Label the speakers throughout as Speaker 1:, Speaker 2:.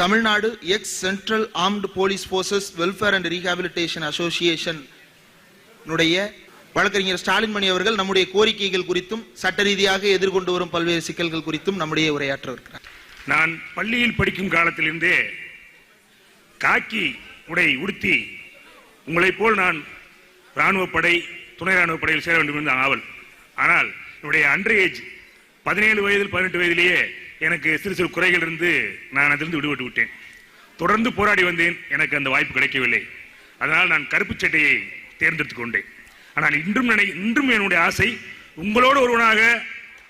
Speaker 1: Tamil Nadu X central armed police forces welfare and rehabilitation association வழக்கறிஞர் ஸ்டாலின் மணி அவர்கள் நம்முடைய கோரிக்கைகள் குறித்தும் சட்ட ரீதியாக எதிர்கொண்டு வரும் பல்வேறு சிக்கல்கள் குறித்தும் நம்முடைய உரையாற்ற இருக்கிறார்.
Speaker 2: நான் பள்ளியில் படிக்கும் காலத்திலிருந்தே காக்கி உடை உடுத்தி உங்களைப் போல் நான் இராணுவப்படை துணை இராணுவப்படையில் சேர வேண்டும் என்ற ஆவல். ஆனால் என்னுடைய அண்டர் ஏஜ் 17 வயதில் 18 வயதிலேயே எனக்கு சிறு சிறு குறைகள் இருந்து நான் அதிலிருந்து விடுபட்டு விட்டேன். தொடர்ந்து போராடி வந்தேன். எனக்கு அந்த வாய்ப்பு கிடைக்கவில்லை. அதனால் நான் கருப்பு சட்டையை தேர்ந்தெடுத்துக் கொண்டேன். ஆனால் இன்றும் என்னுடைய ஆசை உங்களோடு ஒருவனாக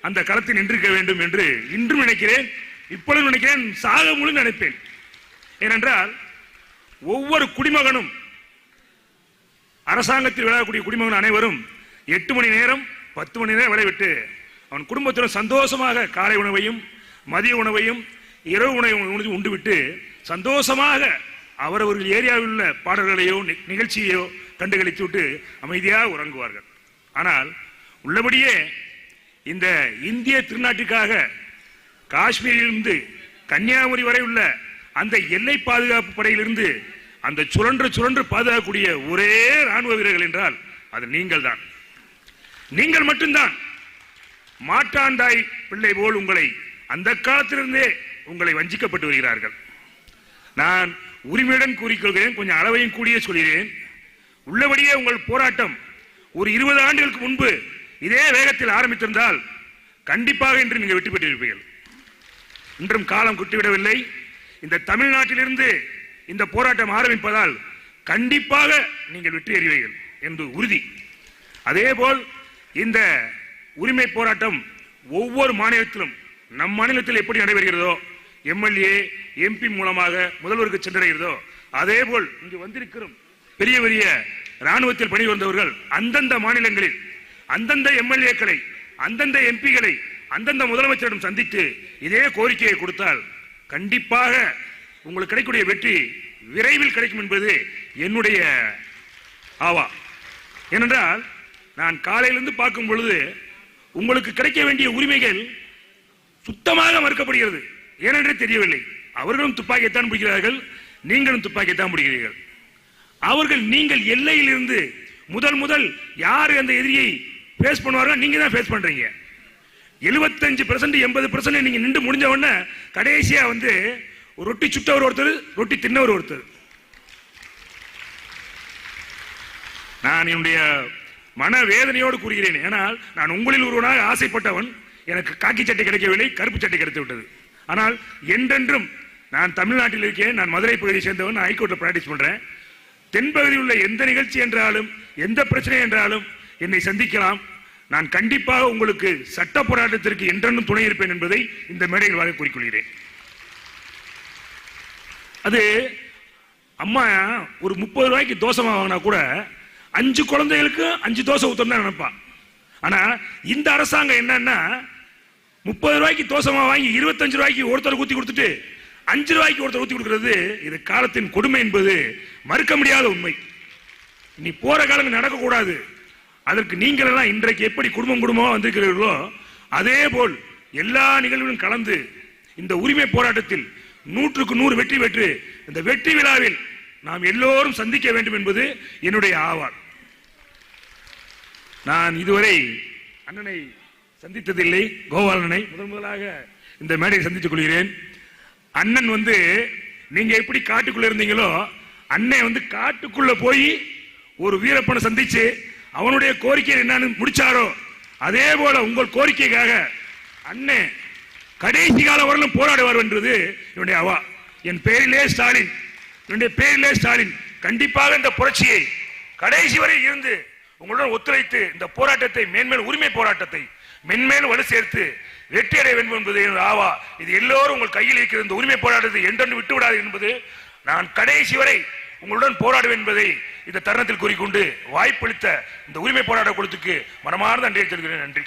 Speaker 2: அந்த களத்தில் நின்றிருக்க வேண்டும் என்று இன்றும் நினைக்கிறேன். இப்பொழுது நினைக்கிறேன், சாக முழு நினைப்பேன். ஏனென்றால் ஒவ்வொரு குடிமகனும் அரசாங்கத்தில் விளையாடக்கூடிய குடிமகன் அனைவரும் 8 மணி நேரம் 10 மணி நேரம் விளைவிட்டு அவன் குடும்பத்துடன் சந்தோஷமாக காலை உணவையும் மதிய உணவையும் இரவு உணவையும் உண்டுவிட்டு சந்தோஷமாக அவரவர்கள் ஏரியாவில் உள்ள பாடல்களையோ நிகழ்ச்சியையோ கண்டுகளித்து விட்டு அமைதியாக உறங்குவார்கள். ஆனால் உள்ளபடியே இந்த இந்திய திருநாட்டுக்காக காஷ்மீரிலிருந்து கன்னியாகுமரி வரை உள்ள அந்த எல்லை பாதுகாப்பு படையிலிருந்து அந்த சுழன்று பாதுகாக்கக்கூடிய ஒரே ராணுவ வீரர்கள் என்றால் அது நீங்கள் தான். நீங்கள் மட்டும்தான். மாட்டாண்டாய் பிள்ளை போல் உங்களை அந்த காலத்திலிருந்தே உங்களை வஞ்சிக்கப்பட்டு வருகிறார்கள். நான் உரிமையுடன் கூறிக்கொள்கிறேன், கொஞ்சம் அளவையும் கூடிய சொல்கிறேன். உள்ளபடியே உங்கள் போராட்டம் ஒரு 20 ஆண்டுகளுக்கு முன்பு இதே வேகத்தில் ஆரம்பித்திருந்தால் கண்டிப்பாக இன்று நீங்கள் வெற்றி பெற்றிருப்பீர்கள். இன்றும் காலம் குட்டிவிடவில்லை. இந்த தமிழ்நாட்டிலிருந்து இந்த போராட்டம் ஆரம்பிப்பதால் கண்டிப்பாக நீங்கள் வெற்றி அறிவீர்கள் என்று உறுதி. அதேபோல் இந்த உரிமை போராட்டம் ஒவ்வொரு மாநிலத்திலும் நம் மாநிலத்தில் எப்படி நடைபெறுகிறதோ, எம்எல்ஏ எம்பி மூலமாக முதல்வருக்கு சென்றடைகிறதோ, அதேபோல் இங்கு வந்திருக்கிறோம் பெரிய பெரிய ராணுவத்தில் பணி வந்தவர்கள் அந்தந்த மாநிலங்களில் அந்தந்த எம்எல்ஏக்களை அந்தந்த எம்பிகளை அந்தந்த முதலமைச்சரிடம் சந்தித்து இதே கோரிக்கையை கொடுத்தால் கண்டிப்பாக உங்களுக்கு கிடைக்கக்கூடிய வெற்றி விரைவில் கிடைக்கும் என்பது என்னுடைய ஆவா. ஏனென்றால் நான் காலையிலிருந்து பார்க்கும் பொழுது உங்களுக்கு கிடைக்க வேண்டிய உரிமைகள் சுத்தமாக மறுக்கப்படுகிறது. ஏனென்றே தெரியவில்லை. அவர்களும் துப்பாக்கியத்தான் பிடிக்கிறார்கள், நீங்களும் துப்பாக்கியத்தான் பிடிக்கிறீர்கள். அவர்கள் நீங்கள் எல்லையில் இருந்து முதல் யாரு அந்த எதிரியை பேஸ் பண்ணுவார்கள், நீங்க தான் பேஸ் பண்றீங்க. 75% 80% நீங்க நின்று முடிஞ்ச உடனே கடைசியா வந்து ஒரு ரொட்டி சுட்டவர் ஒருத்தர், ரொட்டி தின்னவர் ஒருத்தர். நான் என்னுடைய மன வேதனையோடு கூறுகிறேன். ஏனால் நான் உங்களில் ஒருவனாக ஆசைப்பட்டவன். எனக்கு காக்கி சட்டை கிடைக்கவில்லை, கருப்பு சட்டை கிடைத்து விட்டது. ஆனால் என்றென்றும் நான் தமிழ்நாட்டில் இருக்கேன். நான் மதுரை பகுதியை சேர்ந்தவன். நான் ஹைகோர்ட்ல பிராக்டிஸ் பண்றேன். தென்பகுதியில் உள்ள எந்த நிகழ்ச்சி என்றாலும் எந்த பிரச்சனை என்றாலும் என்னை சந்திக்கலாம். நான் கண்டிப்பாக உங்களுக்கு சட்ட போராட்டத்திற்கு என்றென்றும் துணை இருப்பேன் என்பதை இந்த மேடையில் வாங்க கூறிக்கொள்கிறேன். அது அம்மா ஒரு 30 ரூபாய்க்கு தோசை வாங்கினா கூட 5 குழந்தைகளுக்கு 5 தோசை ஊத்தணும் தான் நினைப்பான். ஆனா இந்த அரசாங்கம் என்னன்னா 30 ரூபாய்க்கு தோசை வாங்கி 25 ரூபாய்க்கு ஒருத்தர் ஊத்தி கொடுத்துட்டு 5 ரூபாய்க்கு ஒருத்தர் ஊத்தி கொடுக்கிறது. இது காலத்தின் கொடுமை என்பது மறுக்க முடியாத உண்மை. நீ போற காலங்கள் நடக்கக்கூடாது. அதற்கு நீங்கள் எல்லாம் இன்றைக்கு எப்படி குடும்பமா வந்திருக்கிறீர்களோ அதே போல் எல்லா நிகழ்வுகளும் கலந்து இந்த உரிமை போராட்டத்தில் 100க்கு 100 வெற்றி பெற்று இந்த வெற்றி விழாவில் நாம் எல்லோரும் சந்திக்க வேண்டும் என்பது என்னுடைய ஆவல். நான் இதுவரை அண்ணனை சந்தித்ததில்லை. கோபாலனை முதலாக இந்த மேடையை சந்தித்துக் கொள்கிறேன். அண்ணன் வந்து நீங்க எப்படி காட்டுக்குள்ள இருந்தீங்களோ அண்ணன் வந்து காட்டுக்குள்ள போய் ஒரு வீரப்பனை சந்திச்சு அவனுடைய கோரிக்கை என்னன்னு முடிச்சாரோ அதே போல உங்கள் கோரிக்கைக்காக அண்ணன் கடைசி கால வரலும் போராடுவார் என்றது என்னுடைய அவா. என் பேரிலே ஸ்டாலின், என்னுடைய பேரிலே ஸ்டாலின் கண்டிப்பாக இந்த புரட்சியை கடைசி வரை இருந்து உங்களுடன் ஒத்துழைத்து இந்த போராட்டத்தை மேன்மேல் உரிமை போராட்டத்தை மென்மேலும் வலு சேர்த்து வெற்றியடைய வேண்டும் என்பது ஆவா. இது எல்லோரும் உங்கள் கையில் இருக்கிற இந்த உரிமை போராட்டத்தை என்றென்று விட்டுவிடாது என்பது நான் கடைசி வரை உங்களுடன் போராடுவேன் என்பதை இந்த தருணத்தில் கூறிக்கொண்டு வாய்ப்பளித்த இந்த உரிமை போராட்ட குழுத்துக்கு மனமார்ந்த நன்றியை தெரிவிக்கிறேன். நன்றி.